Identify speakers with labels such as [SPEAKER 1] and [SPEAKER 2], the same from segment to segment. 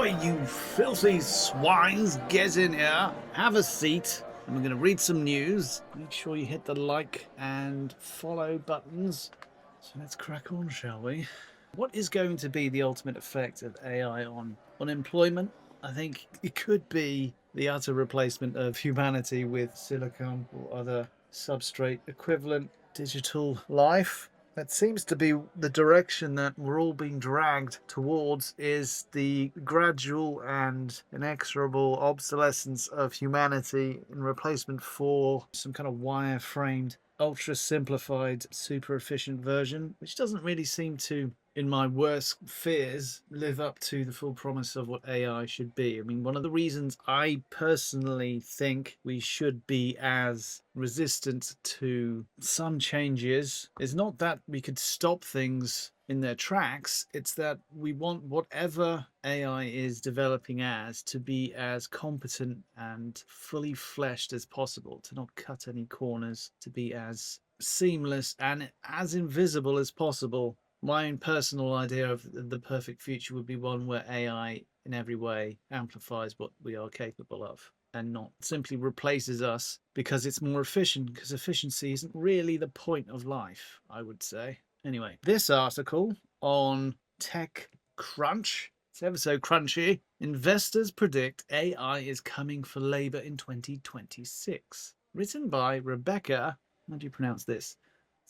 [SPEAKER 1] Oi, you filthy swines, get in here, have a seat, and we're going to read some news. Make sure you hit the like and follow buttons. So let's crack on, shall we? What is going to be the ultimate effect of AI on employment? I think it could be the utter replacement of humanity with silicon or other substrate equivalent digital life. That seems to be the direction that we're all being dragged towards, is the gradual and inexorable obsolescence of humanity in replacement for some kind of wire-framed, ultra-simplified, super efficient version, which doesn't really seem to, in my worst fears, live up to the full promise of what AI should be. I mean, one of the reasons I personally think we should be as resistant to some changes is not that we could stop things in their tracks, it's that we want whatever AI is developing as to be as competent and fully fleshed as possible, to not cut any corners, to be as seamless and as invisible as possible. My own personal idea of the perfect future would be one where AI in every way amplifies what we are capable of and not simply replaces us because it's more efficient, because efficiency isn't really the point of life, I would say. Anyway, this article on TechCrunch, it's ever so crunchy. Investors predict AI is coming for labor in 2026. Written by Rebecca, how do you pronounce this?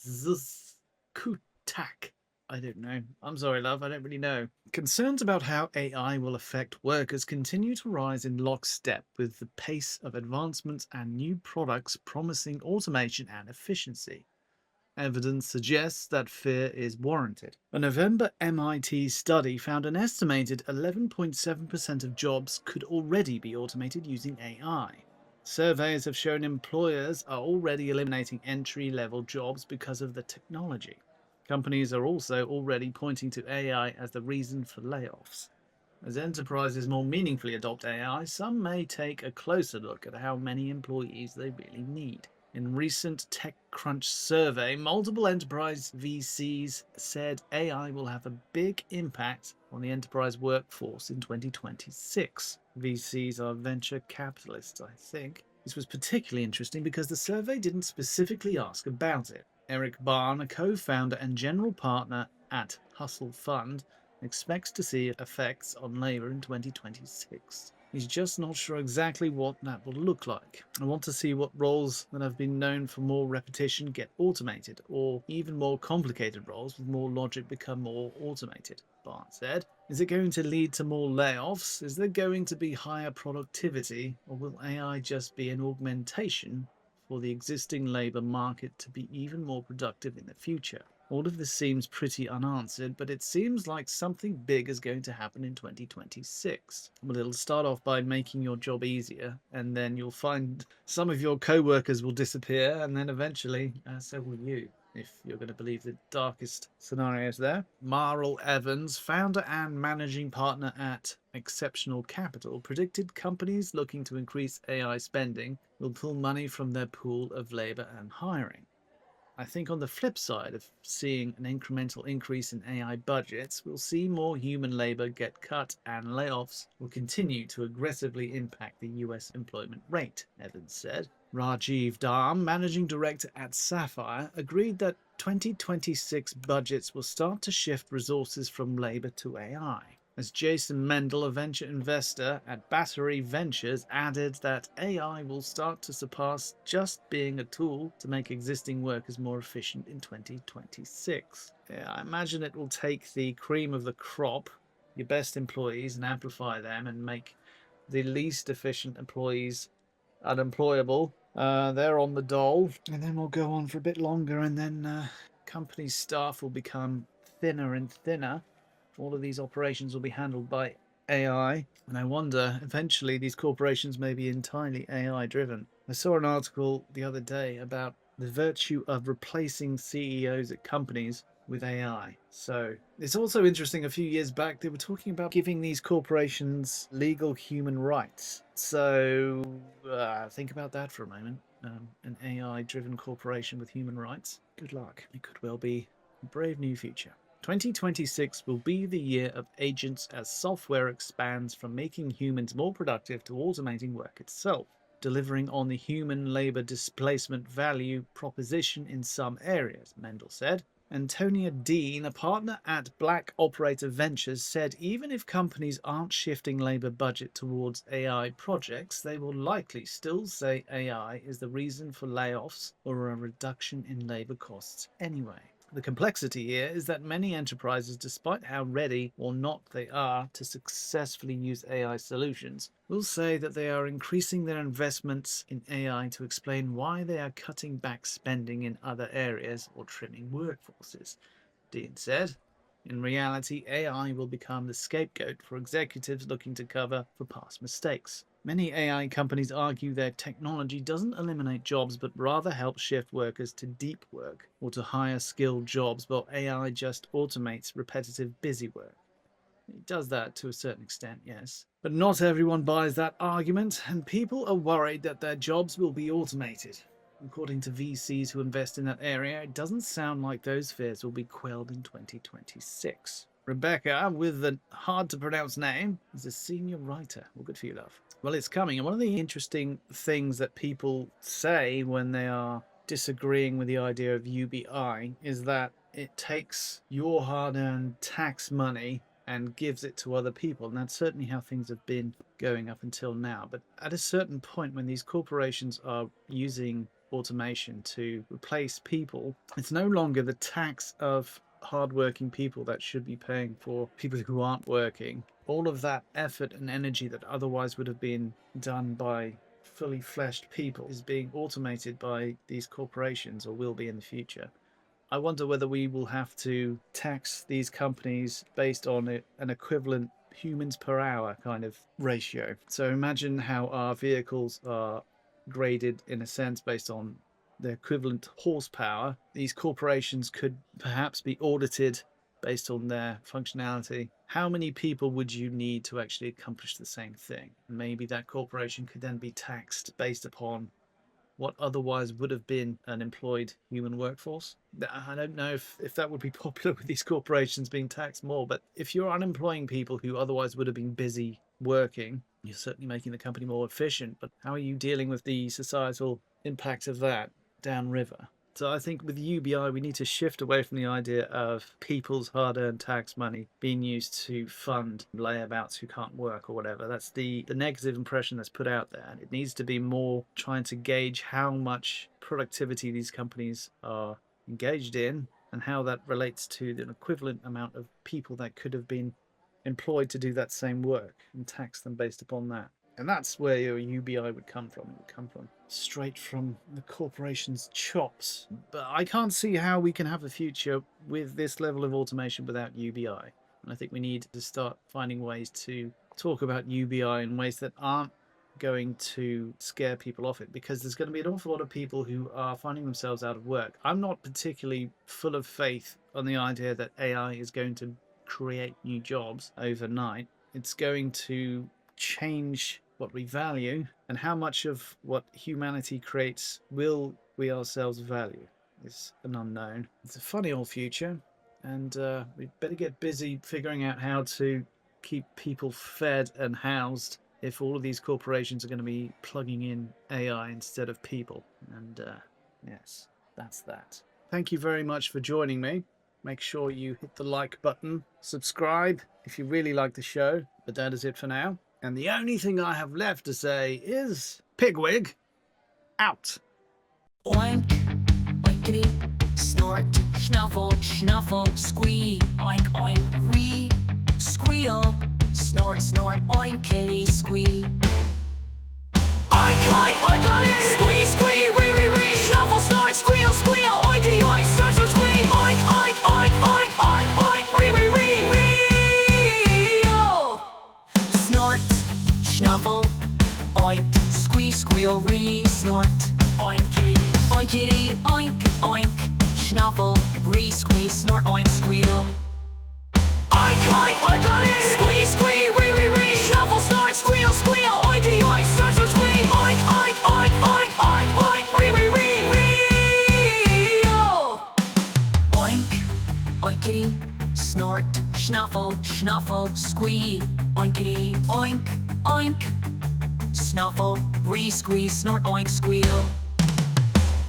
[SPEAKER 1] Zkutak. I don't know. I'm sorry, love. I don't really know. Concerns about how AI will affect workers continue to rise in lockstep with the pace of advancements and new products promising automation and efficiency. Evidence suggests that fear is warranted. A November MIT study found an estimated 11.7% of jobs could already be automated using AI. Surveys have shown employers are already eliminating entry-level jobs because of the technology. Companies are also already pointing to AI as the reason for layoffs. As enterprises more meaningfully adopt AI, some may take a closer look at how many employees they really need. In a recent TechCrunch survey, multiple enterprise VCs said AI will have a big impact on the enterprise workforce in 2026. VCs are venture capitalists, I think. This was particularly interesting because the survey didn't specifically ask about it. Eric Barn, a co-founder and general partner at Hustle Fund, expects to see effects on labour in 2026. He's just not sure exactly what that will look like. I want to see what roles that have been known for more repetition get automated, or even more complicated roles with more logic become more automated, Barn said. Is it going to lead to more layoffs? Is there going to be higher productivity, or will AI just be an augmentation for the existing labour market to be even more productive in the future? All of this seems pretty unanswered, but it seems like something big is going to happen in 2026. Well, it'll start off by making your job easier, and then you'll find some of your co-workers will disappear, and then eventually so will you, if you're going to believe the darkest scenarios there. Marl Evans, founder and managing partner at Exceptional Capital, predicted companies looking to increase AI spending will pull money from their pool of labour and hiring. I think on the flip side of seeing an incremental increase in AI budgets, we'll see more human labour get cut and layoffs will continue to aggressively impact the US employment rate, Evans said. Rajiv Dham, managing director at Sapphire, agreed that 2026 budgets will start to shift resources from labour to AI. As Jason Mendel, a venture investor at Battery Ventures, added that AI will start to surpass just being a tool to make existing workers more efficient in 2026. Yeah, I imagine it will take the cream of the crop, your best employees, and amplify them and make the least efficient employees unemployable. They're on the dole, and then we'll go on for a bit longer, and then company staff will become thinner and thinner. All of these operations will be handled by AI, and I wonder eventually these corporations may be entirely AI driven. I saw an article the other day about the virtue of replacing CEOs at companies with AI. So it's also interesting, a few years back they were talking about giving these corporations legal human rights. So think about that for a moment. An AI driven corporation with human rights. Good luck. It could well be a brave new future. 2026 will be the year of agents as software expands from making humans more productive to automating work itself, delivering on the human labor displacement value proposition in some areas, Mendel said. Antonia Dean, a partner at Black Operator Ventures, said even if companies aren't shifting labor budget towards AI projects, they will likely still say AI is the reason for layoffs or a reduction in labor costs anyway. The complexity here is that many enterprises, despite how ready or not they are to successfully use AI solutions, will say that they are increasing their investments in AI to explain why they are cutting back spending in other areas or trimming workforces. Dean said, in reality, AI will become the scapegoat for executives looking to cover for past mistakes. Many AI companies argue their technology doesn't eliminate jobs but rather helps shift workers to deep work or to higher skilled jobs, while AI just automates repetitive busy work. It does that to a certain extent, yes. But not everyone buys that argument, and people are worried that their jobs will be automated. According to VCs who invest in that area, it doesn't sound like those fears will be quelled in 2026. Rebecca, with the hard-to-pronounce name, is a senior writer. Well, good for you, love. Well, it's coming, and one of the interesting things that people say when they are disagreeing with the idea of UBI is that it takes your hard-earned tax money and gives it to other people. And that's certainly how things have been going up until now. But at a certain point, when these corporations are using automation to replace people, it's no longer the tax of hardworking people that should be paying for people who aren't working. All of that effort and energy that otherwise would have been done by fully fleshed people is being automated by these corporations, or will be in the future. I wonder whether we will have to tax these companies based on an equivalent humans per hour kind of ratio. So imagine how our vehicles are graded in a sense based on their equivalent horsepower. These corporations could perhaps be audited based on their functionality. How many people would you need to actually accomplish the same thing? Maybe that corporation could then be taxed based upon what otherwise would have been an employed human workforce. I don't know if that would be popular with these corporations being taxed more, but if you're unemploying people who otherwise would have been busy working, you're certainly making the company more efficient. But how are you dealing with the societal impact of that downriver? So I think with UBI, we need to shift away from the idea of people's hard-earned tax money being used to fund layabouts who can't work or whatever. That's the negative impression that's put out there. And it needs to be more trying to gauge how much productivity these companies are engaged in and how that relates to the equivalent amount of people that could have been employed to do that same work, and tax them based upon that. And that's where your UBI would come from. It would come from straight from the corporation's chops. But I can't see how we can have a future with this level of automation without UBI. And I think we need to start finding ways to talk about UBI in ways that aren't going to scare people off it, because there's going to be an awful lot of people who are finding themselves out of work. I'm not particularly full of faith on the idea that AI is going to create new jobs overnight. It's going to change what we value, and how much of what humanity creates will we ourselves value is an unknown. It's a funny old future, and we better get busy figuring out how to keep people fed and housed if all of these corporations are going to be plugging in AI instead of people. And yes, that's that. Thank you very much for joining me. Make sure you hit the like button, subscribe if you really like the show, but that is it for now. And the only thing I have left to say is Pigwig out.
[SPEAKER 2] Oink, oinkity, snort, snuffle, snuffle, squeak, oink, oink, wee, squeal, snort, snort, oinkity, squeak. Oink, oink, oink, squee, squee, wee, wee, wee, snuffle, snort, squeal, squeal, oinkity, oink, snort, snort, squee, oink, oink, oink, oink, oink, oink, wee, wee, wee, wee, oh. Snort, snuffle, oink, squee, squeal, wee, snort, oinkity, oinkity, oink, oink, snuffle, wee, squee, snort, oink, squeal. Oink, oink, oink, oink, squee, squee, wee, wee, wee, snuffle, snort, squeal, squeal, oinkity, oink, snort, snort, squee, oink, oink, oink, oink, oink, oink, wee, wee, wee, wee, oh. Oink, oinkity, snort, snuffle, snuffle, squee, oinkity, oink, oink, snuffle, re-squeeze, snort, oink, squeal.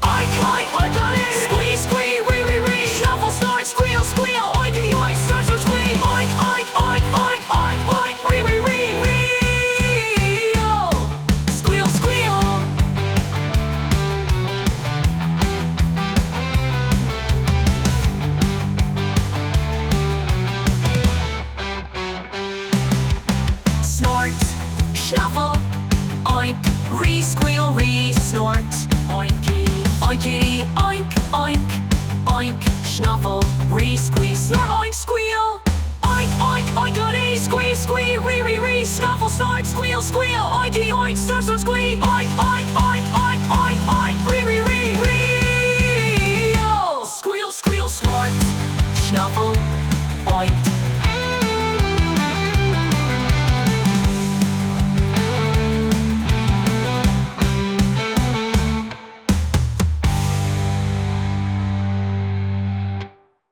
[SPEAKER 2] Oink, oink, oinkity, squee, squee, re, snuffle, snort, squeal, squeal, oinkity, oink, snort, snort, squee, oink, oink, oink, oink, oink, oink, re, squeal, squeal. Snort, shuffle, oink, re-squeal, re-snort, oinky, oinkity, oink, oink, oink, snuffle, re-squeeze, snort, oink, squeal, oink, oink, oinkity, squeeze, squee, re, snuffle, snort, squeal, squeal, oinky, oink, snort, snort, squee, oink, oink, oink, oink, oink, oink, re, squeal, squeal, snort, snuffle, oink.